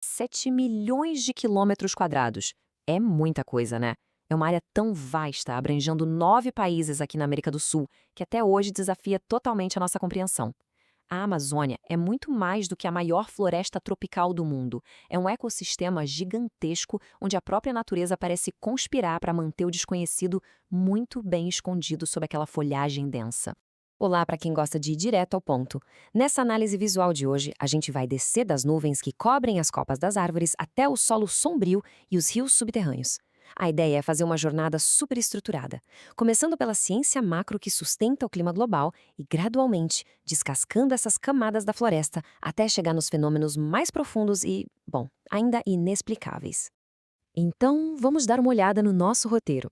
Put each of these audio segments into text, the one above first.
7 milhões de quilômetros quadrados. É muita coisa, né? É uma área tão vasta, abrangendo 9 países aqui na América do Sul, que até hoje desafia totalmente a nossa compreensão. A Amazônia é muito mais do que a maior floresta tropical do mundo. É um ecossistema gigantesco onde a própria natureza parece conspirar para manter o desconhecido muito bem escondido sob aquela folhagem densa. Olá para quem gosta de ir direto ao ponto. Nessa análise visual de hoje, a gente vai descer das nuvens que cobrem as copas das árvores até o solo sombrio e os rios subterrâneos. A ideia é fazer uma jornada superestruturada, começando pela ciência macro que sustenta o clima global e, gradualmente, descascando essas camadas da floresta até chegar nos fenômenos mais profundos e, bom, ainda inexplicáveis. Então, vamos dar uma olhada no nosso roteiro.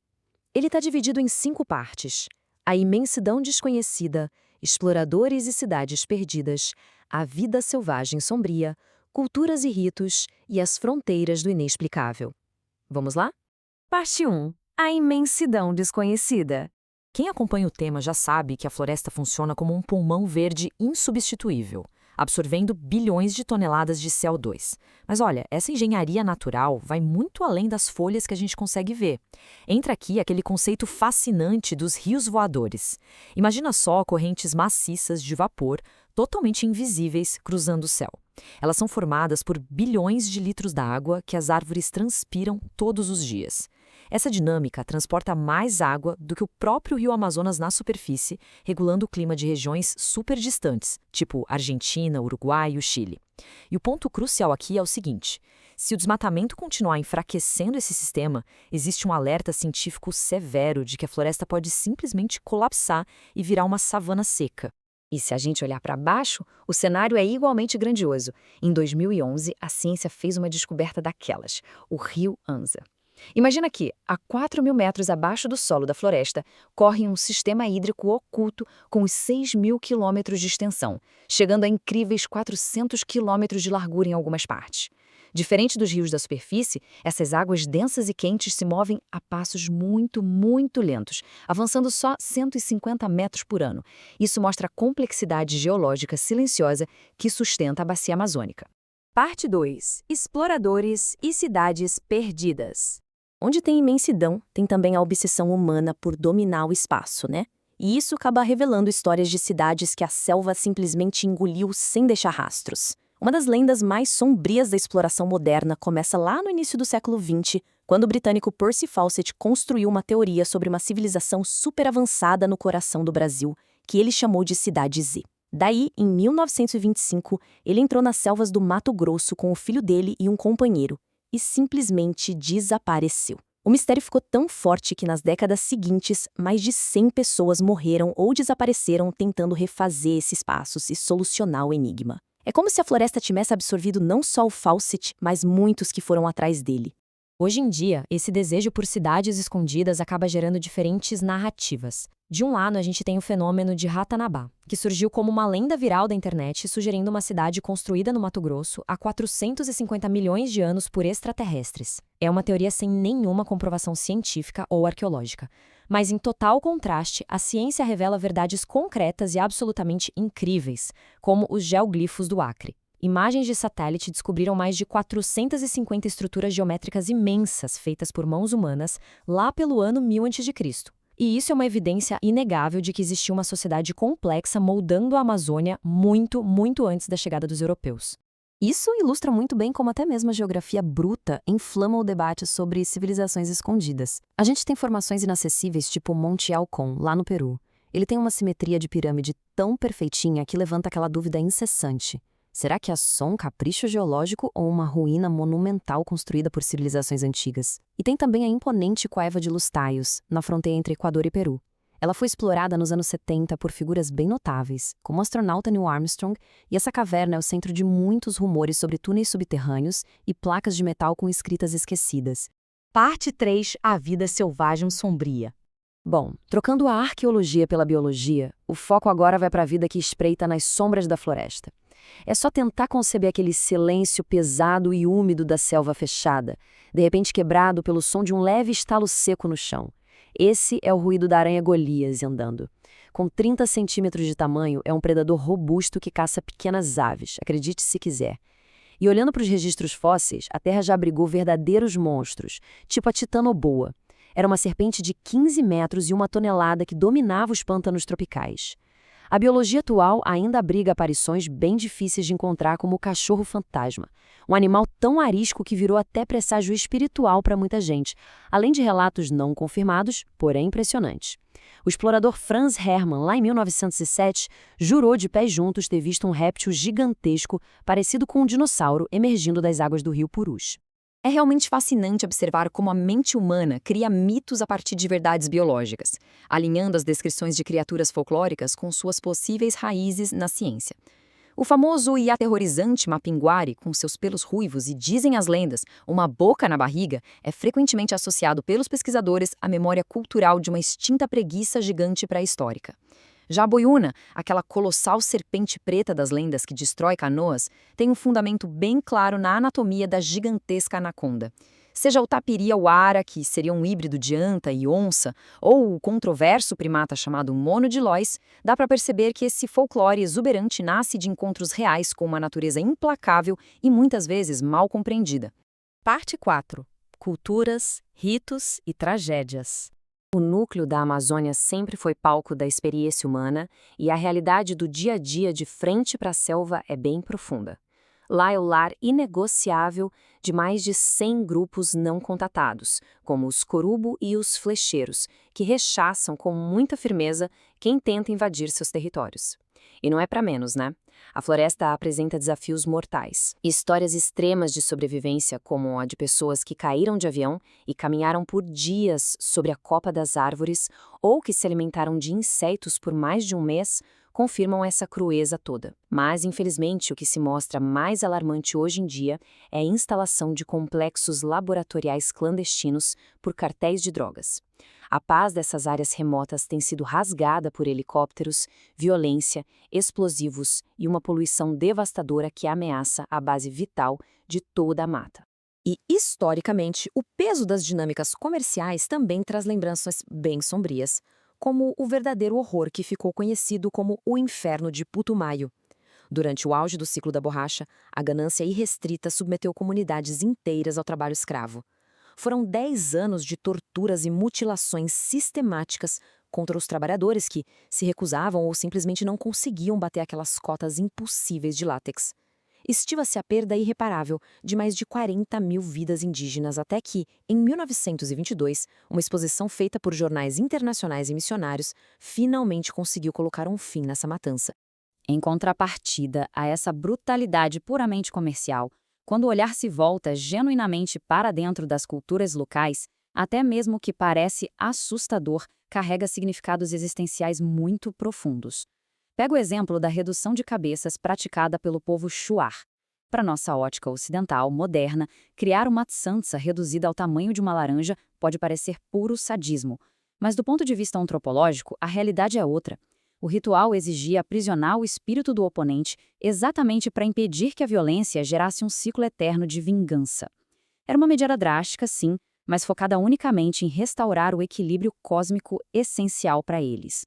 Ele está dividido em 5 partes: a imensidão desconhecida, exploradores e cidades perdidas, a vida selvagem sombria, culturas e ritos e as fronteiras do inexplicável. Vamos lá? Parte 1. A imensidão desconhecida. Quem acompanha o tema já sabe que a floresta funciona como um pulmão verde insubstituível, absorvendo bilhões de toneladas de CO2. Mas olha, essa engenharia natural vai muito além das folhas que a gente consegue ver. Entra aqui aquele conceito fascinante dos rios voadores. Imagina só correntes maciças de vapor, totalmente invisíveis, cruzando o céu. Elas são formadas por bilhões de litros d'água que as árvores transpiram todos os dias. Essa dinâmica transporta mais água do que o próprio rio Amazonas na superfície, regulando o clima de regiões super distantes, tipo Argentina, Uruguai e o Chile. E o ponto crucial aqui é o seguinte: se o desmatamento continuar enfraquecendo esse sistema, existe um alerta científico severo de que a floresta pode simplesmente colapsar e virar uma savana seca. E se a gente olhar para baixo, o cenário é igualmente grandioso. Em 2011, a ciência fez uma descoberta daquelas: o rio Anza. Imagina que, a 4.000 metros abaixo do solo da floresta, corre um sistema hídrico oculto com os 6.000 quilômetros de extensão, chegando a incríveis 400 quilômetros de largura em algumas partes. Diferente dos rios da superfície, essas águas densas e quentes se movem a passos muito, muito lentos, avançando só 150 metros por ano. Isso mostra a complexidade geológica silenciosa que sustenta a bacia amazônica. Parte 2. Exploradores e cidades perdidas. Onde tem imensidão, tem também a obsessão humana por dominar o espaço, né? E isso acaba revelando histórias de cidades que a selva simplesmente engoliu sem deixar rastros. Uma das lendas mais sombrias da exploração moderna começa lá no início do século XX, quando o britânico Percy Fawcett construiu uma teoria sobre uma civilização super avançada no coração do Brasil, que ele chamou de Cidade Z. Daí, em 1925, ele entrou nas selvas do Mato Grosso com o filho dele e um companheiro, e simplesmente desapareceu. O mistério ficou tão forte que nas décadas seguintes, mais de 100 pessoas morreram ou desapareceram tentando refazer esses passos e solucionar o enigma. É como se a floresta tivesse absorvido não só o Fawcett, mas muitos que foram atrás dele. Hoje em dia, esse desejo por cidades escondidas acaba gerando diferentes narrativas. De um lado, a gente tem o fenômeno de Ratanabá, que surgiu como uma lenda viral da internet, sugerindo uma cidade construída no Mato Grosso há 450 milhões de anos por extraterrestres. É uma teoria sem nenhuma comprovação científica ou arqueológica. Mas, em total contraste, a ciência revela verdades concretas e absolutamente incríveis, como os geoglifos do Acre. Imagens de satélite descobriram mais de 450 estruturas geométricas imensas feitas por mãos humanas lá pelo ano 1000 a.C. E isso é uma evidência inegável de que existia uma sociedade complexa moldando a Amazônia muito, muito antes da chegada dos europeus. Isso ilustra muito bem como até mesmo a geografia bruta inflama o debate sobre civilizações escondidas. A gente tem formações inacessíveis tipo o Monte Alcón, lá no Peru. Ele tem uma simetria de pirâmide tão perfeitinha que levanta aquela dúvida incessante: será que é só um capricho geológico ou uma ruína monumental construída por civilizações antigas? E tem também a imponente Cueva de los Tayos, na fronteira entre Equador e Peru. Ela foi explorada nos anos 70 por figuras bem notáveis, como o astronauta Neil Armstrong, e essa caverna é o centro de muitos rumores sobre túneis subterrâneos e placas de metal com escritas esquecidas. Parte 3. A vida selvagem sombria. Bom, trocando a arqueologia pela biologia, o foco agora vai para a vida que espreita nas sombras da floresta. É só tentar conceber aquele silêncio pesado e úmido da selva fechada, de repente quebrado pelo som de um leve estalo seco no chão. Esse é o ruído da aranha Golias andando. Com 30 centímetros de tamanho, é um predador robusto que caça pequenas aves, acredite se quiser. E olhando para os registros fósseis, a Terra já abrigou verdadeiros monstros, tipo a Titanoboa. Era uma serpente de 15 metros e 1 tonelada que dominava os pântanos tropicais. A biologia atual ainda abriga aparições bem difíceis de encontrar, como o cachorro-fantasma, um animal tão arisco que virou até presságio espiritual para muita gente, além de relatos não confirmados, porém impressionantes. O explorador Franz Hermann, lá em 1907, jurou de pés juntos ter visto um réptil gigantesco, parecido com um dinossauro, emergindo das águas do rio Purus. É realmente fascinante observar como a mente humana cria mitos a partir de verdades biológicas, alinhando as descrições de criaturas folclóricas com suas possíveis raízes na ciência. O famoso e aterrorizante mapinguari, com seus pelos ruivos e, dizem as lendas, uma boca na barriga, é frequentemente associado pelos pesquisadores à memória cultural de uma extinta preguiça gigante pré-histórica. Já a boiúna, aquela colossal serpente preta das lendas que destrói canoas, tem um fundamento bem claro na anatomia da gigantesca anaconda. Seja o tapiri-auara, que seria um híbrido de anta e onça, ou o controverso primata chamado mono de Lois, dá para perceber que esse folclore exuberante nasce de encontros reais com uma natureza implacável e muitas vezes mal compreendida. Parte 4. Culturas, ritos e tragédias. O núcleo da Amazônia sempre foi palco da experiência humana e a realidade do dia a dia de frente para a selva é bem profunda. Lá é o lar inegociável de mais de 100 grupos não contatados, como os Corubo e os Flecheiros, que rechaçam com muita firmeza quem tenta invadir seus territórios. E não é para menos, né? A floresta apresenta desafios mortais. Histórias extremas de sobrevivência, como a de pessoas que caíram de avião e caminharam por dias sobre a copa das árvores ou que se alimentaram de insetos por mais de um mês, confirmam essa crueza toda. Mas, infelizmente, o que se mostra mais alarmante hoje em dia é a instalação de complexos laboratoriais clandestinos por cartéis de drogas. A paz dessas áreas remotas tem sido rasgada por helicópteros, violência, explosivos e uma poluição devastadora que ameaça a base vital de toda a mata. E, historicamente, o peso das dinâmicas comerciais também traz lembranças bem sombrias, como o verdadeiro horror que ficou conhecido como o Inferno de Putumayo. Durante o auge do ciclo da borracha, a ganância irrestrita submeteu comunidades inteiras ao trabalho escravo. Foram 10 anos de torturas e mutilações sistemáticas contra os trabalhadores que se recusavam ou simplesmente não conseguiam bater aquelas cotas impossíveis de látex. Estima-se a perda irreparável de mais de 40 mil vidas indígenas até que, em 1922, uma exposição feita por jornais internacionais e missionários finalmente conseguiu colocar um fim nessa matança. Em contrapartida a essa brutalidade puramente comercial, quando o olhar se volta genuinamente para dentro das culturas locais, até mesmo o que parece assustador carrega significados existenciais muito profundos. Pega o exemplo da redução de cabeças praticada pelo povo Shuar. Para nossa ótica ocidental moderna, criar uma tsansa reduzida ao tamanho de uma laranja pode parecer puro sadismo, mas do ponto de vista antropológico, a realidade é outra. O ritual exigia aprisionar o espírito do oponente exatamente para impedir que a violência gerasse um ciclo eterno de vingança. Era uma medida drástica, sim, mas focada unicamente em restaurar o equilíbrio cósmico essencial para eles.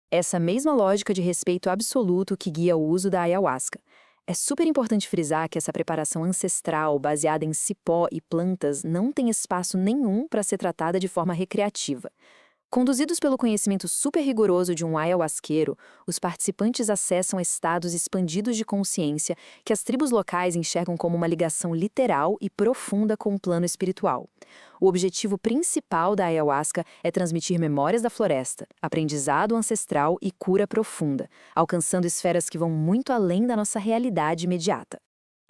Essa mesma lógica de respeito absoluto que guia o uso da ayahuasca. É super importante frisar que essa preparação ancestral, baseada em cipó e plantas, não tem espaço nenhum para ser tratada de forma recreativa. Conduzidos pelo conhecimento super rigoroso de um ayahuasqueiro, os participantes acessam estados expandidos de consciência que as tribos locais enxergam como uma ligação literal e profunda com o plano espiritual. O objetivo principal da ayahuasca é transmitir memórias da floresta, aprendizado ancestral e cura profunda, alcançando esferas que vão muito além da nossa realidade imediata.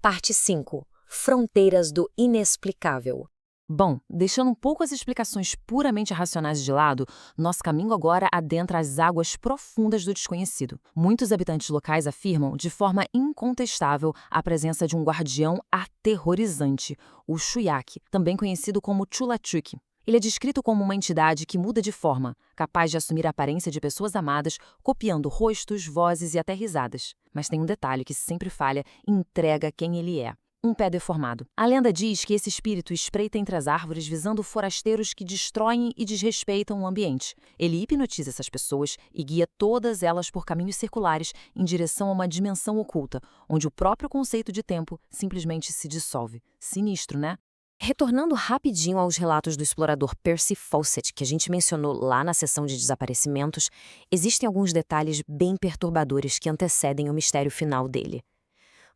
Parte 5. Fronteiras do inexplicável. Bom, deixando um pouco as explicações puramente racionais de lado, nosso caminho agora adentra as águas profundas do desconhecido. Muitos habitantes locais afirmam, de forma incontestável, a presença de um guardião aterrorizante, o Shuyak, também conhecido como Chulachuk. Ele é descrito como uma entidade que muda de forma, capaz de assumir a aparência de pessoas amadas, copiando rostos, vozes e até risadas. Mas tem um detalhe que sempre falha e entrega quem ele é. um pé deformado. A lenda diz que esse espírito espreita entre as árvores visando forasteiros que destroem e desrespeitam o ambiente. Ele hipnotiza essas pessoas e guia todas elas por caminhos circulares em direção a uma dimensão oculta, onde o próprio conceito de tempo simplesmente se dissolve. Sinistro, né? Retornando rapidinho aos relatos do explorador Percy Fawcett, que a gente mencionou lá na seção de desaparecimentos, existem alguns detalhes bem perturbadores que antecedem o mistério final dele.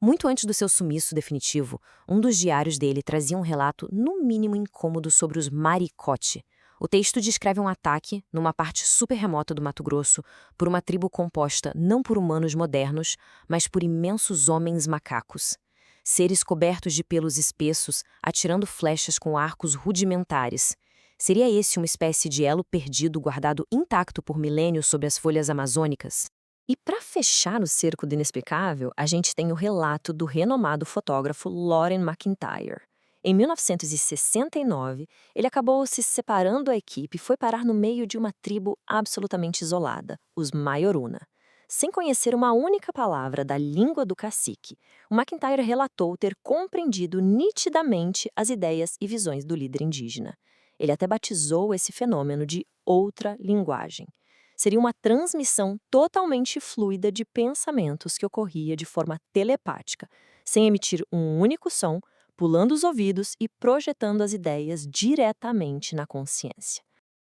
Muito antes do seu sumiço definitivo, um dos diários dele trazia um relato no mínimo incômodo sobre os Maricote. O texto descreve um ataque, numa parte super remota do Mato Grosso, por uma tribo composta não por humanos modernos, mas por imensos homens macacos. Seres cobertos de pelos espessos, atirando flechas com arcos rudimentares. Seria esse uma espécie de elo perdido guardado intacto por milênios sob as folhas amazônicas? E para fechar o cerco do inexplicável, a gente tem o relato do renomado fotógrafo Loren McIntyre. Em 1969, ele acabou se separando da equipe e foi parar no meio de uma tribo absolutamente isolada, os Maioruna. Sem conhecer uma única palavra da língua do cacique, o McIntyre relatou ter compreendido nitidamente as ideias e visões do líder indígena. Ele até batizou esse fenômeno de outra linguagem. Seria uma transmissão totalmente fluida de pensamentos que ocorria de forma telepática, sem emitir um único som, pulando os ouvidos e projetando as ideias diretamente na consciência.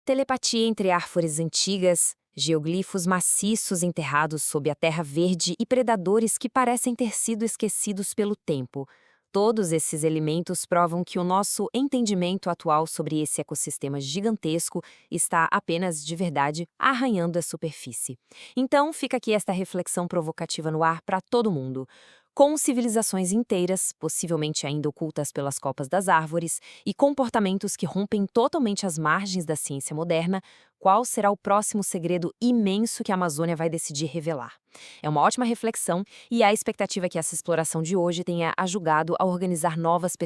Telepatia entre árvores antigas, geoglifos maciços enterrados sob a terra verde e predadores que parecem ter sido esquecidos pelo tempo. Todos esses elementos provam que o nosso entendimento atual sobre esse ecossistema gigantesco está apenas, de verdade, arranhando a superfície. Então, fica aqui esta reflexão provocativa no ar para todo mundo. Com civilizações inteiras, possivelmente ainda ocultas pelas copas das árvores, e comportamentos que rompem totalmente as margens da ciência moderna, qual será o próximo segredo imenso que a Amazônia vai decidir revelar? É uma ótima reflexão e a expectativa é que essa exploração de hoje tenha ajudado a organizar novas pesquisas